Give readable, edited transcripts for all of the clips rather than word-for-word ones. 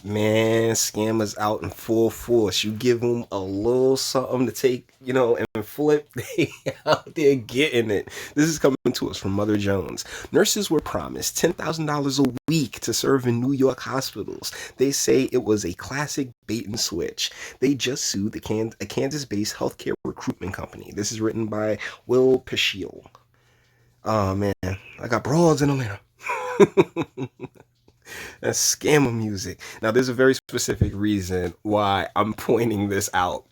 Man, scammers out in full force. You give them a little something to take, and flip. They out there getting it. This is coming to us from Mother Jones. Nurses were promised $10,000 a week to serve in New York hospitals. They say it was a classic bait and switch. They just sued a Kansas-based healthcare recruitment company. This is written by Will Pischiel. Oh man, I got broads in Atlanta. That's scammer music. Now, there's a very specific reason why I'm pointing this out.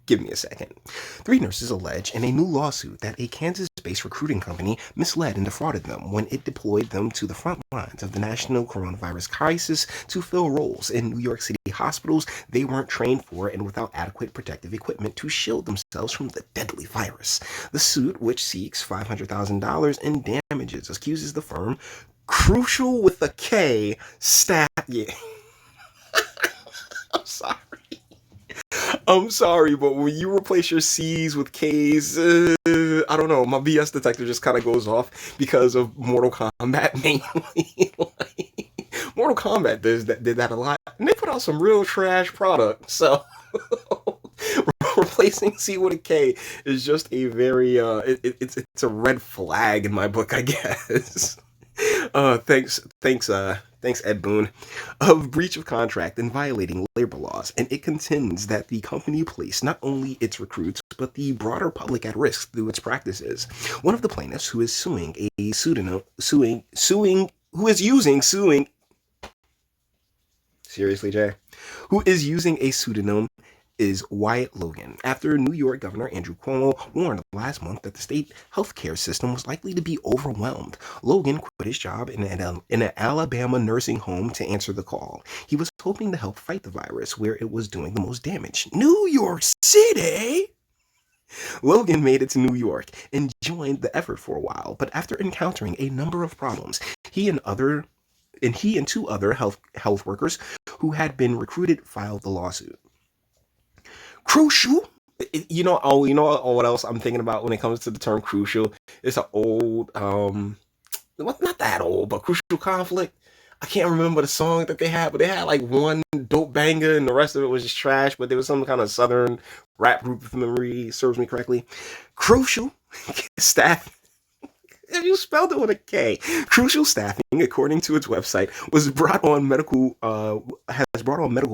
Give me a second. Three nurses allege in a new lawsuit that a Kansas based recruiting company misled and defrauded them when it deployed them to the front lines of the national coronavirus crisis to fill roles in New York City hospitals they weren't trained for and without adequate protective equipment to shield themselves from the deadly virus. The suit, which seeks $500,000 in damages, accuses the firm Crucial with a K staff. Yeah. I'm sorry. I'm sorry, but when you replace your C's with K's, I don't know. My BS detector just kind of goes off because of Mortal Kombat mainly. Mortal Kombat did that a lot, and they put out some real trash product. So replacing C with a K is just a very it's a red flag in my book, I guess. Thanks, Ed Boon, of breach of contract and violating labor laws, and it contends that the company placed not only its recruits but the broader public at risk through its practices. One of the plaintiffs, who is suing a pseudonym, who is using seriously, Jay, who is using a pseudonym is Wyatt Logan, after New York Governor Andrew Cuomo warned last month that the state healthcare system was likely to be overwhelmed. Logan quit his job in an Alabama nursing home to answer the call. He was hoping to help fight the virus where it was doing the most damage. New York City! Logan made it to New York and joined the effort for a while, but after encountering a number of problems, he and two other health workers who had been recruited filed the lawsuit. Crucial. What else I'm thinking about when it comes to the term crucial? It's an old, not that old, but Crucial Conflict. I can't remember the song that they had, but they had like one dope banger and the rest of it was just trash, but there was some kind of southern rap group, if memory serves me correctly. Crucial staff. You spelled it with a K. Crucial staffing, according to its website, has brought on medical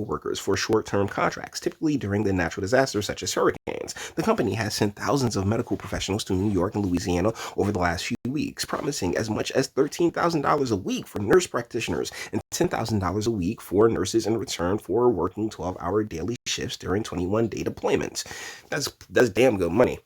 workers for short-term contracts, typically during the natural disasters such as hurricanes. The company has sent thousands of medical professionals to New York and Louisiana over the last few weeks, promising as much as $13,000 a week for nurse practitioners and $10,000 a week for nurses in return for working 12-hour daily shifts during 21-day deployments. That's damn good money.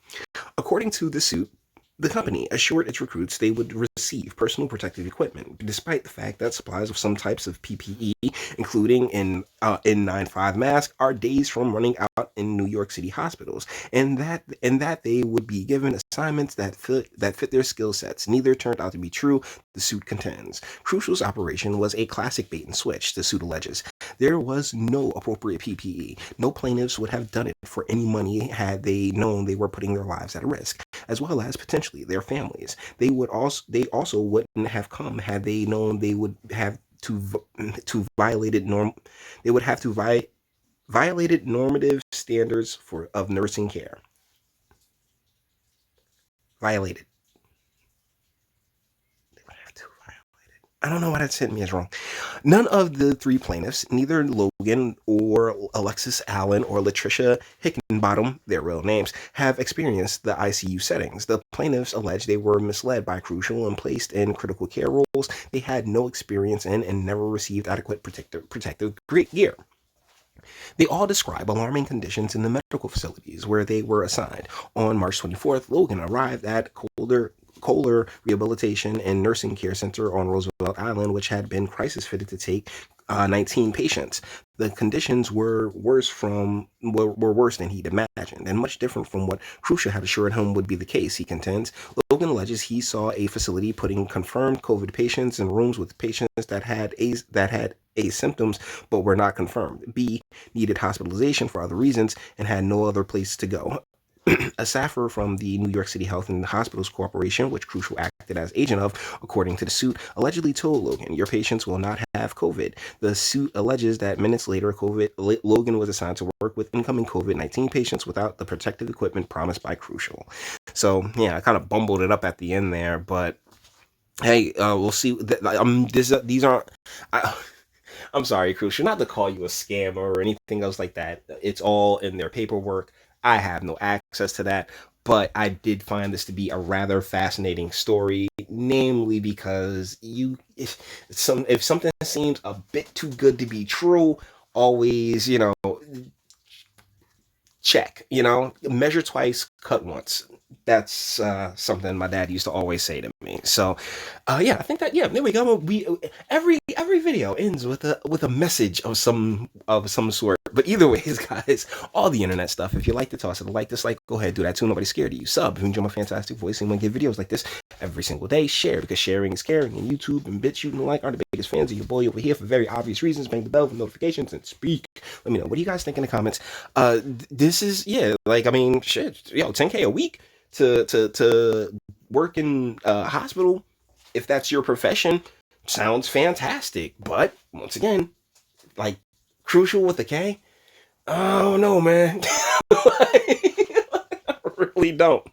According to the suit, the company assured its recruits they would receive personal protective equipment, despite the fact that supplies of some types of PPE, including N95 masks, are days from running out in New York City hospitals, and that they would be given assignments that fit their skill sets. Neither turned out to be true, the suit contends. Crucial's operation was a classic bait and switch, the suit alleges. There was no appropriate PPE. No plaintiffs would have done it for any money had they known they were putting their lives at risk, as well as potentially their families. They also wouldn't have come had they known they would have to violated norm. They would have to violated normative standards of nursing care. Violated. I don't know why that sent me as wrong. None of the three plaintiffs, neither Logan or Alexis Allen or Latricia Hickenbottom, their real names, have experienced the ICU settings. The plaintiffs allege they were misled by Crucial and placed in critical care roles they had no experience in and never received adequate protective gear. They all describe alarming conditions in the medical facilities where they were assigned. On March 24th, Logan arrived at Kohler Rehabilitation and Nursing Care Center on Roosevelt Island, which had been crisis fitted to take 19 patients. The conditions were worse than he'd imagined, and much different from what Crucial had assured him would be the case, he contends. Logan alleges he saw a facility putting confirmed COVID patients in rooms with patients that had A symptoms but were not confirmed, B needed hospitalization for other reasons, and had no other place to go. A staffer from the New York City Health and Hospitals Corporation, which Crucial acted as agent of, according to the suit, allegedly told Logan, "Your patients will not have COVID." The suit alleges that minutes later, Logan was assigned to work with incoming COVID-19 patients without the protective equipment promised by Crucial. So, yeah, I kind of bumbled it up at the end there, but hey, we'll see. These aren't. I'm sorry, Crucial, not to call you a scammer or anything else like that. It's all in their paperwork. I have no access to that. But I did find this to be a rather fascinating story, namely because if something seems a bit too good to be true, always, check, measure twice, cut once. That's something my dad used to always say to me. So, yeah, I think that, yeah, there we go. Every video ends with a message of some sort. But either ways, guys, all the internet stuff. If you like to toss it a like, dislike, go ahead, do that too. Nobody's scared of you. Sub if you enjoy my fantastic voice and want to get videos like this every single day. Share because sharing is caring. And YouTube and BitChute and like are the biggest fans of your boy over here for very obvious reasons. Bang the bell for notifications and speak. Let me know. What do you guys think in the comments? This is, yeah, like, I mean, shit, 10K a week to work in a hospital, if that's your profession, sounds fantastic. But once again, like, Crucial with a K, oh no, man. I really don't.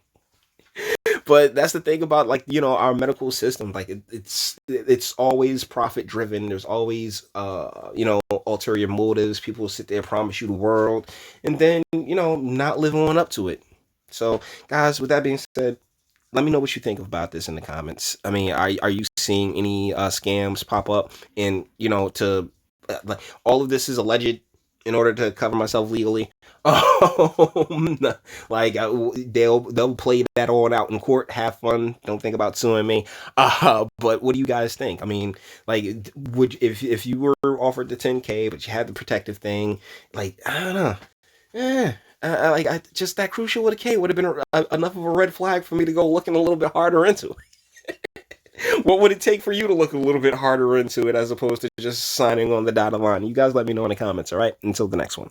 But that's the thing about, like, our medical system. Like, it's always profit driven. There's always ulterior motives. People sit there, promise you the world, and then not live on up to it. So, guys, with that being said, let me know what you think about this in the comments. I mean, are you seeing any scams pop up? And to like, all of this is alleged in order to cover myself legally. Like, they'll play that all out in court. Have fun. Don't think about suing me. But what do you guys think? I mean, like, would if you were offered the 10K, but you had the protective thing, like, I don't know. Like, just that Crucial with a K would have been enough of a red flag for me to go looking a little bit harder into it. What would it take for you to look a little bit harder into it as opposed to just signing on the dotted line? You guys let me know in the comments, all right? Until the next one.